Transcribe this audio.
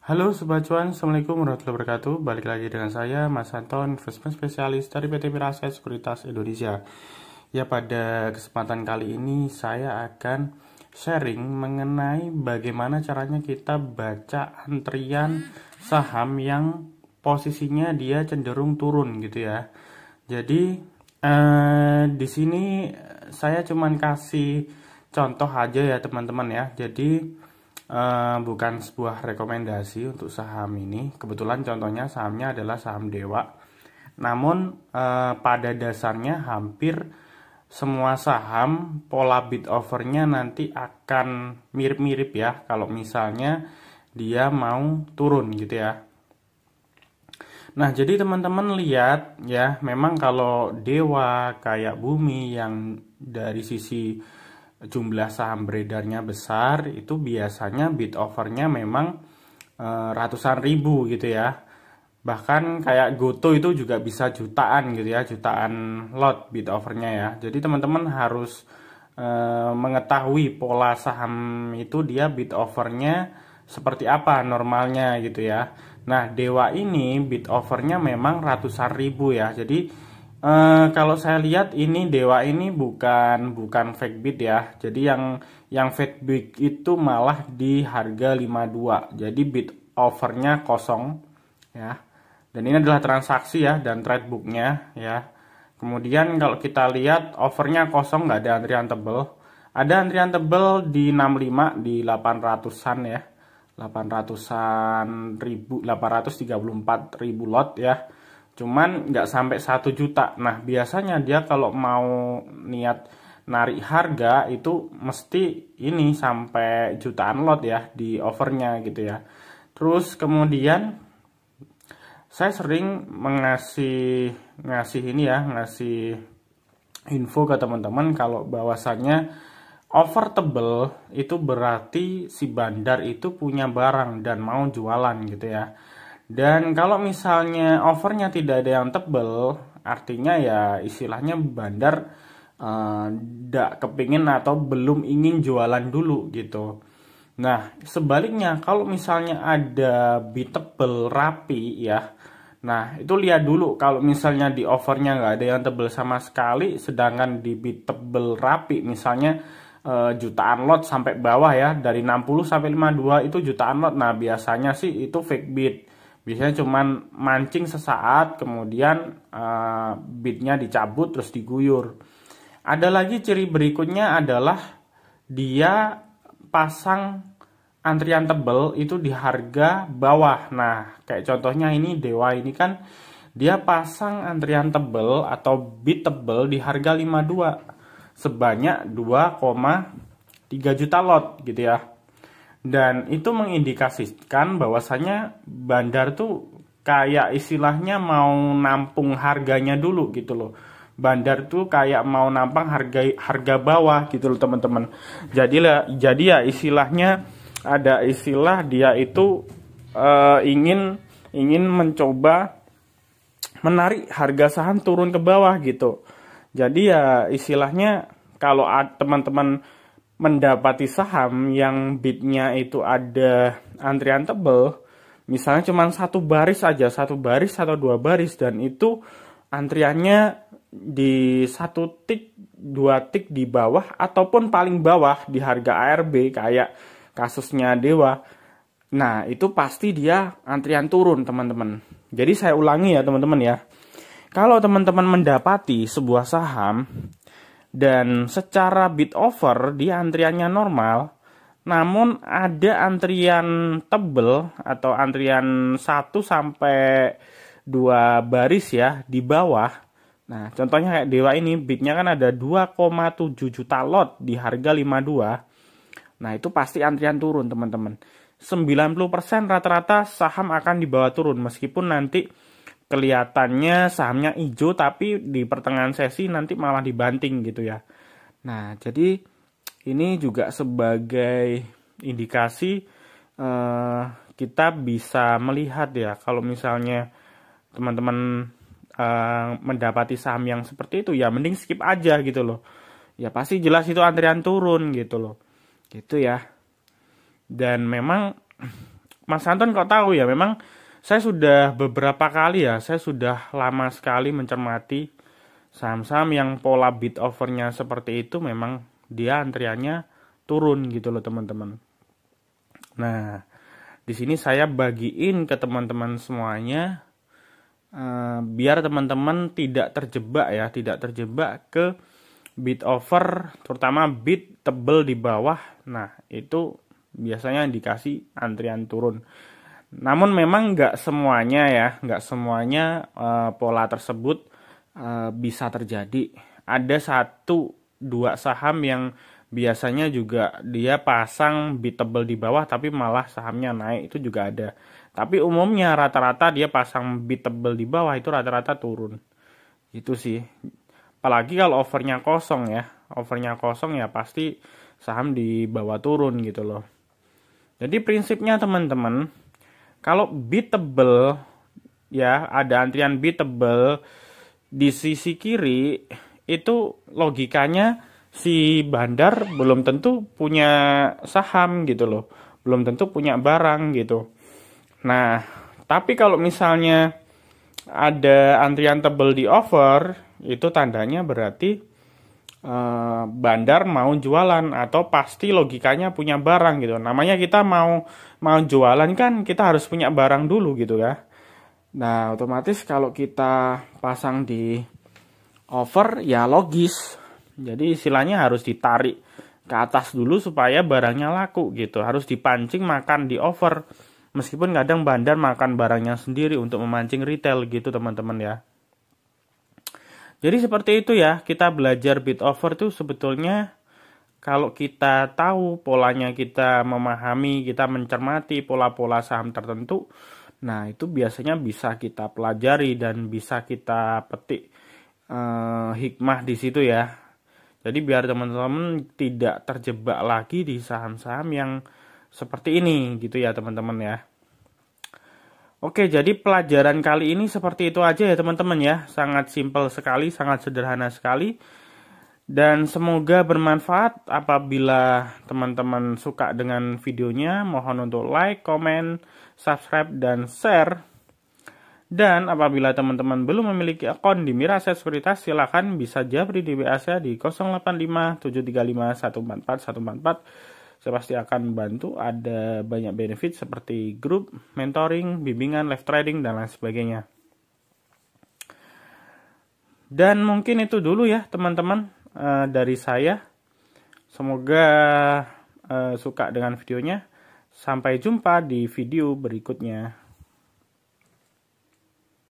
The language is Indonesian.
Halo Sobat Cuan, Assalamualaikum warahmatullahi wabarakatuh. Balik lagi dengan saya, Mas Anton, investment spesialis dari PT Miraset Sekuritas Indonesia. Ya, pada kesempatan kali ini saya akan sharing mengenai bagaimana caranya kita baca antrian saham yang posisinya dia cenderung turun gitu ya. Jadi di sini saya cuman kasih contoh aja ya teman-teman ya. Jadi bukan sebuah rekomendasi untuk saham ini. Kebetulan contohnya sahamnya adalah saham Dewa. Namun pada dasarnya hampir semua saham pola bid overnya nanti akan mirip-mirip ya. Kalau misalnya dia mau turun gitu ya. Nah, jadi teman-teman lihat ya, memang kalau Dewa kayak Bumi yang dari sisi jumlah saham beredarnya besar, itu biasanya bid overnya memang ratusan ribu gitu ya. Bahkan kayak Goto itu juga bisa jutaan gitu ya, jutaan lot bid overnya ya. Jadi teman-teman harus mengetahui pola saham itu dia bid overnya seperti apa normalnya gitu ya. Nah, Dewa ini bid overnya memang ratusan ribu ya. Jadi kalau saya lihat ini Dewa ini bukan fake bid ya. Jadi yang fake bid itu malah di harga 52. Jadi bid overnya kosong ya. Dan ini adalah transaksi ya dan trade booknya ya. Kemudian kalau kita lihat overnya kosong, nggak ada antrian tebel. Ada antrian tebel di 65 di 800-an ya. 800-an ribu, 834 ribu lot ya. Cuman nggak sampai 1 juta. Nah, biasanya dia kalau mau niat narik harga itu mesti ini sampai jutaan lot ya di overnya gitu ya. Terus kemudian saya sering ngasih ini ya, ngasih info ke teman-teman kalau bahwasannya over tebel itu berarti si bandar itu punya barang dan mau jualan gitu ya. Dan kalau misalnya overnya tidak ada yang tebel, artinya ya istilahnya bandar tidak kepingin atau belum ingin jualan dulu gitu. Nah, sebaliknya kalau misalnya ada bid tebel rapi ya, nah itu lihat dulu kalau misalnya di overnya nggak ada yang tebel sama sekali, sedangkan di bid tebel rapi misalnya jutaan lot sampai bawah ya, dari 60 sampai 52 itu jutaan lot. Nah, biasanya sih itu fake bid. Biasanya cuman mancing sesaat, kemudian bidnya dicabut terus diguyur. Ada lagi ciri berikutnya adalah dia pasang antrian tebel itu di harga bawah. Nah, kayak contohnya ini Dewa ini kan dia pasang antrian tebel atau bid tebel di harga 52 sebanyak 2,3 juta lot gitu ya. Dan itu mengindikasikan bahwasanya bandar tuh kayak istilahnya mau nampung harganya dulu gitu loh. Bandar tuh kayak mau nampang harga bawah gitu loh teman-teman. Jadi ya istilahnya ada istilah dia itu ingin mencoba menarik harga saham turun ke bawah gitu. Jadi ya istilahnya kalau teman-teman mendapati saham yang bidnya itu ada antrian tebel, misalnya cuma satu baris aja, satu baris atau 2 baris, dan itu antriannya di 1 tik 2 tik di bawah ataupun paling bawah di harga ARB kayak kasusnya Dewa. Nah, itu pasti dia antrian turun teman-teman. Jadi saya ulangi ya teman-teman ya. Kalau teman-teman mendapati sebuah saham dan secara bid over dia antriannya normal, namun ada antrian tebel atau antrian 1 sampai 2 baris ya di bawah. Nah, contohnya kayak Dewa ini bidnya kan ada 2,7 juta lot di harga 52. Nah, itu pasti antrian turun teman-teman. 90% rata-rata saham akan dibawa turun meskipun nanti kelihatannya sahamnya hijau tapi di pertengahan sesi nanti malah dibanting gitu ya. Nah, jadi ini juga sebagai indikasi kita bisa melihat ya kalau misalnya teman-teman mendapati saham yang seperti itu ya mending skip aja gitu loh. Ya pasti jelas itu antrian turun gitu loh. Gitu ya. Dan memang Mas Anton kok tahu ya? Memang saya sudah beberapa kali ya, saya sudah lama sekali mencermati saham-saham yang pola bid offernya seperti itu, memang dia antriannya turun gitu loh teman-teman. Nah, di sini saya bagiin ke teman-teman semuanya, biar teman-teman tidak terjebak ya, tidak terjebak ke bid offer, terutama bid tebel di bawah. Nah, itu biasanya dikasih antrian turun. Namun memang nggak semuanya ya, nggak semuanya pola tersebut bisa terjadi. Ada 1-2 saham yang biasanya juga dia pasang bid tebel di bawah tapi malah sahamnya naik, itu juga ada. Tapi umumnya rata-rata dia pasang bid tebel di bawah itu rata-rata turun. Itu sih. Apalagi kalau overnya kosong ya. Overnya kosong ya pasti saham di bawah turun gitu loh. Jadi prinsipnya teman-teman, kalau bid tebel ya, ada antrian bid tebel di sisi kiri, itu logikanya si bandar belum tentu punya saham gitu loh, belum tentu punya barang gitu. Nah, tapi kalau misalnya ada antrian tebel di over, itu tandanya berarti bandar mau jualan, atau pasti logikanya punya barang gitu. Namanya kita mau jualan kan kita harus punya barang dulu gitu ya. Nah, otomatis kalau kita pasang di over ya logis. Jadi istilahnya harus ditarik ke atas dulu supaya barangnya laku gitu. Harus dipancing makan di over. Meskipun kadang bandar makan barangnya sendiri untuk memancing retail gitu teman-teman ya. Jadi seperti itu ya, kita belajar bid over tuh sebetulnya kalau kita tahu polanya, kita memahami, kita mencermati pola-pola saham tertentu, nah itu biasanya bisa kita pelajari dan bisa kita petik hikmah di situ ya. Jadi biar teman-teman tidak terjebak lagi di saham-saham yang seperti ini gitu ya teman-teman ya. Oke, jadi pelajaran kali ini seperti itu aja ya teman-teman ya. Sangat simpel sekali, sangat sederhana sekali. Dan semoga bermanfaat. Apabila teman-teman suka dengan videonya, mohon untuk like, komen, subscribe, dan share. Dan apabila teman-teman belum memiliki akun di Miraset Sekuritas, silakan bisa japri di WA saya di 085 735 144 144. Saya pasti akan bantu, ada banyak benefit seperti grup, mentoring, bimbingan, live trading, dan lain sebagainya. Dan mungkin itu dulu ya teman-teman dari saya. Semoga suka dengan videonya. Sampai jumpa di video berikutnya.